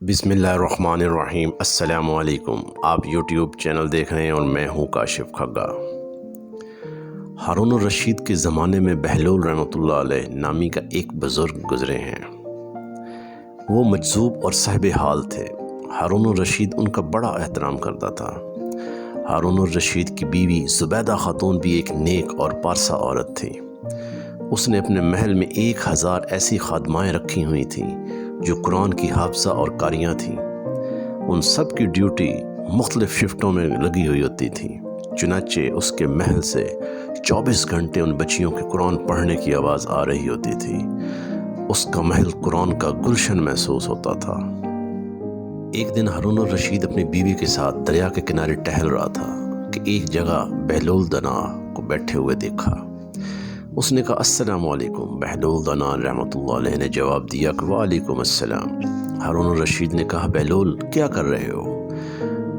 बिस्मिल्लाहिर्रहमानिर्रहीम। अस्सलाम वालेकुम। आप यूट्यूब चैनल देख रहे हैं और मैं हूँ काशिफ खग्गा। हारून रशीद के ज़माने में बहलोल रहमतुल्लाह अलैह नामी का एक बुज़ुर्ग गुज़रे हैं। वो मजज़ूब और साहिब हाल थे। हारून रशीद उनका बड़ा एहतराम करता था। हारून रशीद की बीवी ज़ुबैदा खातून भी एक नेक और पारसा औरत थी। उसने अपने महल में 1000 ऐसी खादमाएँ रखी हुई थीं जो कुरान की हाफ़िज़ा और कारियाँ थीं। उन सब की ड्यूटी मुख्तलिफ़ शिफ्टों में लगी हुई होती थी। चुनाचे उसके महल से 24 घंटे उन बच्चियों के कुरान पढ़ने की आवाज़ आ रही होती थी। उसका महल कुरान का गुलशन महसूस होता था। एक दिन हारून रशीद अपनी बीवी के साथ दरिया के किनारे टहल रहा था कि एक जगह बहलोल दना को बैठे हुए देखा। उसने कहा, अस्सलाम वालेकुम। बहलोल दना रहमतुल्लाह अलैह ने जवाब दिया कि वालेकुम अस्सलाम। हारून रशीद ने कहा, बहलोल क्या कर रहे हो?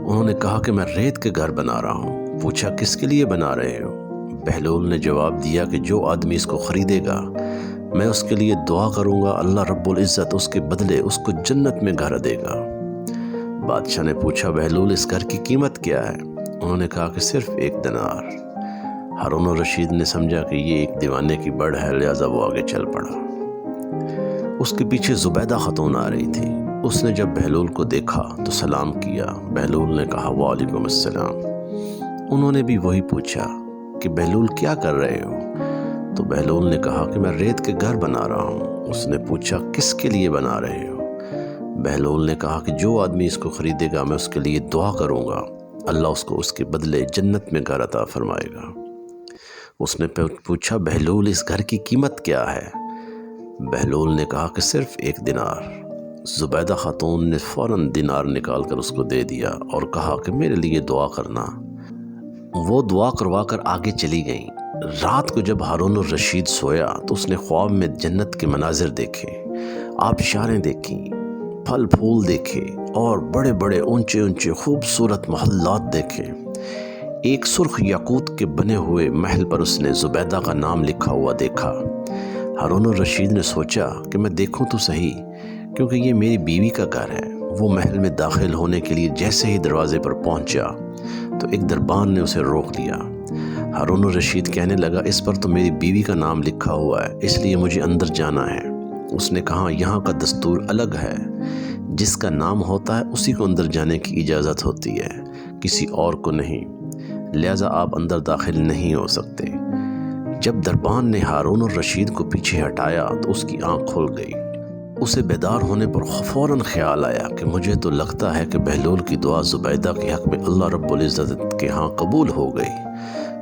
उन्होंने कहा कि मैं रेत के घर बना रहा हूँ। पूछा, किसके लिए बना रहे हो? बहलोल ने जवाब दिया कि जो आदमी इसको ख़रीदेगा मैं उसके लिए दुआ करूँगा, अल्लाह रब्बुल इज़्ज़त उसके बदले उसको जन्नत में घर देगा। बादशाह ने पूछा, बहलोल इस घर की कीमत क्या है? उन्होंने कहा कि सिर्फ 1 दिनार। हारून रशीद ने समझा कि ये एक दीवाने की बड़ है, लिहाजा वो आगे चल पड़ा। उसके पीछे ज़ुबैदा खातून आ रही थी। उसने जब बहलोल को देखा तो सलाम किया। बहलोल ने कहा, वालेकुम अस्सलाम। उन्होंने भी वही पूछा कि बहलोल क्या कर रहे हो? तो बहलोल ने कहा कि मैं रेत के घर बना रहा हूँ। उसने पूछा, किसके लिए बना रहे हो? बहलोल ने कहा कि जो आदमी इसको ख़रीदेगा मैं उसके लिए दुआ करूँगा, अल्लाह उसको उसके बदले जन्नत में घर अता फरमाएगा। उसने पूछा, बहलोल इस घर की कीमत क्या है? बहलोल ने कहा कि सिर्फ 1 दिनार। ज़ुबैदा खातून ने फ़ौरन दिनार निकाल कर उसको दे दिया और कहा कि मेरे लिए दुआ करना। वो दुआ करवा कर आगे चली गई। रात को जब हारून रशीद सोया तो उसने ख्वाब में जन्नत के मनाजिर देखे, आबशारें देखी, फल फूल देखे और बड़े बड़े ऊंचे ऊंचे खूबसूरत महल्लात देखे। एक सुर्ख याकूत के बने हुए महल पर उसने ज़ुबैदा का नाम लिखा हुआ देखा। हारून रशीद ने सोचा कि मैं देखूं तो सही, क्योंकि ये मेरी बीवी का घर है। वो महल में दाखिल होने के लिए जैसे ही दरवाजे पर पहुंचा तो एक दरबान ने उसे रोक लिया। हारून रशीद कहने लगा, इस पर तो मेरी बीवी का नाम लिखा हुआ है, इसलिए मुझे अंदर जाना है। उसने कहा, यहाँ का दस्तूर अलग है, जिसका नाम होता है उसी को अंदर जाने की इजाज़त होती है, किसी और को नहीं, लिहाजा आप अंदर दाखिल नहीं हो सकते। जब दरबान ने हारून रशीद को पीछे हटाया तो उसकी आंख खुल गई। उसे बेदार होने पर फ़ौरन ख्याल आया कि मुझे तो लगता है कि बहलोल की दुआ ज़ुबैदा के हक़ में अल्लाह रब्बुल इज़्ज़त के यहाँ कबूल हो गई।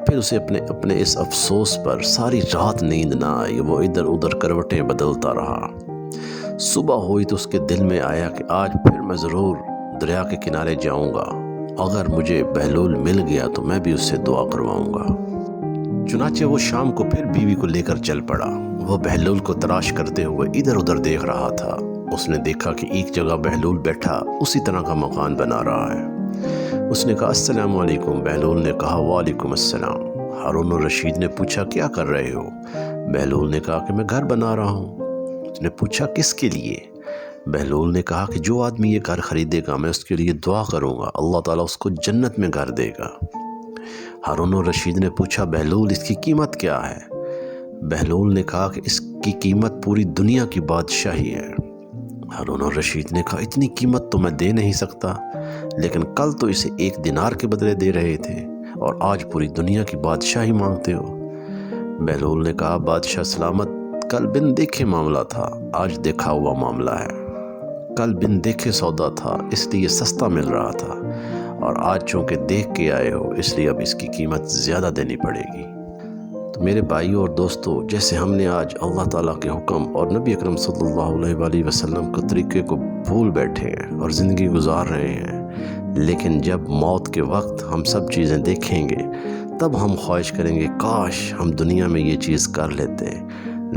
फिर उसे अपने इस अफसोस पर सारी रात नींद ना आई। वो इधर उधर करवटें बदलता रहा। सुबह हुई तो उसके दिल में आया कि आज फिर मैं ज़रूर दरिया के किनारे जाऊँगा। अगर मुझे बहलोल मिल गया तो मैं भी उससे दुआ करवाऊँगा। चुनाचे वो शाम को फिर बीवी को लेकर चल पड़ा। वो बहलोल को तलाश करते हुए इधर उधर देख रहा था। उसने देखा कि एक जगह बहलोल बैठा उसी तरह का मकान बना रहा है। उसने कहा, अस्सलाम वालेकुम। बहलोल ने कहा, वालेकुम अस्सलाम। हारून रशीद ने पूछा, क्या कर रहे हो? बहलोल ने कहा कि मैं घर बना रहा हूँ। उसने पूछा, किसके लिए? बहलोल ने कहा कि जो आदमी ये घर ख़रीदेगा मैं उसके लिए दुआ करूँगा, अल्लाह ताला उसको जन्नत में घर देगा। हारून रशीद ने पूछा, बहलोल इसकी कीमत क्या है? बहलोल ने कहा कि इसकी कीमत पूरी दुनिया की बादशाही है। हारून रशीद ने कहा, इतनी कीमत तो मैं दे नहीं सकता, लेकिन कल तो इसे 1 दिनार के बदले दे रहे थे और आज पूरी दुनिया की बादशाही मांगते हो। बहलोल ने कहा, बादशाह सलामत, कल बिन देखे मामला था, आज देखा हुआ मामला है। कल बिन देखे सौदा था इसलिए सस्ता मिल रहा था, और आज चूँकि देख के आए हो इसलिए अब इसकी कीमत ज़्यादा देनी पड़ेगी। तो मेरे भाइयों और दोस्तों, जैसे हमने आज अल्लाह ताला के हुक्म और नबी अकरम सल्लल्लाहु अलैहि वसल्लम के तरीक़े को भूल बैठे हैं और ज़िंदगी गुजार रहे हैं, लेकिन जब मौत के वक्त हम सब चीज़ें देखेंगे तब हम ख्वाहिश करेंगे काश हम दुनिया में ये चीज़ कर लेते,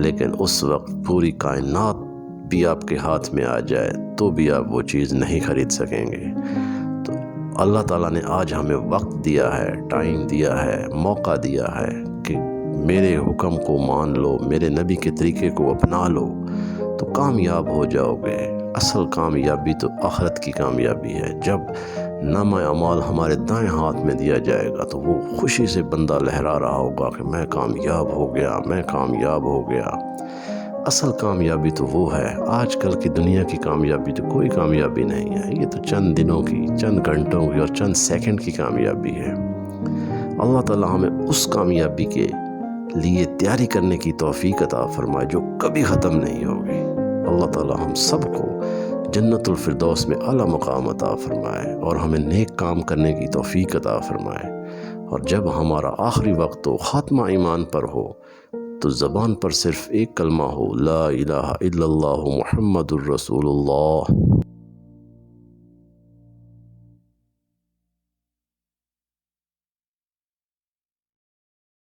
लेकिन उस वक्त पूरी कायनात भी आपके हाथ में आ जाए तो भी आप वो चीज़ नहीं ख़रीद सकेंगे। तो अल्लाह ताला ने आज हमें वक्त दिया है, टाइम दिया है, मौका दिया है कि मेरे हुक्म को मान लो, मेरे नबी के तरीक़े को अपना लो तो कामयाब हो जाओगे। اصل کامیابی تو آخرت کی کامیابی ہے۔ جب نامہ اعمال ہمارے دائیں ہاتھ میں دیا جائے گا تو وہ خوشی سے بندہ لہرا رہا ہوگا کہ میں کامیاب ہو گیا، میں کامیاب ہو گیا۔ اصل کامیابی تو وہ ہے۔ آج کل کی دنیا کی کامیابی تو کوئی کامیابی نہیں ہے، یہ تو چند دنوں کی، چند گھنٹوں کی اور چند سیکنڈ کی کامیابی ہے۔ اللہ تعالی ہمیں اس کامیابی کے لیے تیاری کرنے کی توفیق عطا فرمائے جو کبھی ختم نہیں ہوگی۔ اللہ تعالی ہم سب کو جنت الفردوس میں اعلیٰ مقام عطا فرمائے اور ہمیں نیک کام کرنے کی توفیق عطا فرمائے۔ اور جب ہمارا آخری وقت ہو، خاتمہ ایمان پر ہو، تو زبان پر صرف ایک کلمہ ہو، لا الہ الا اللہ محمد الرسول اللہ۔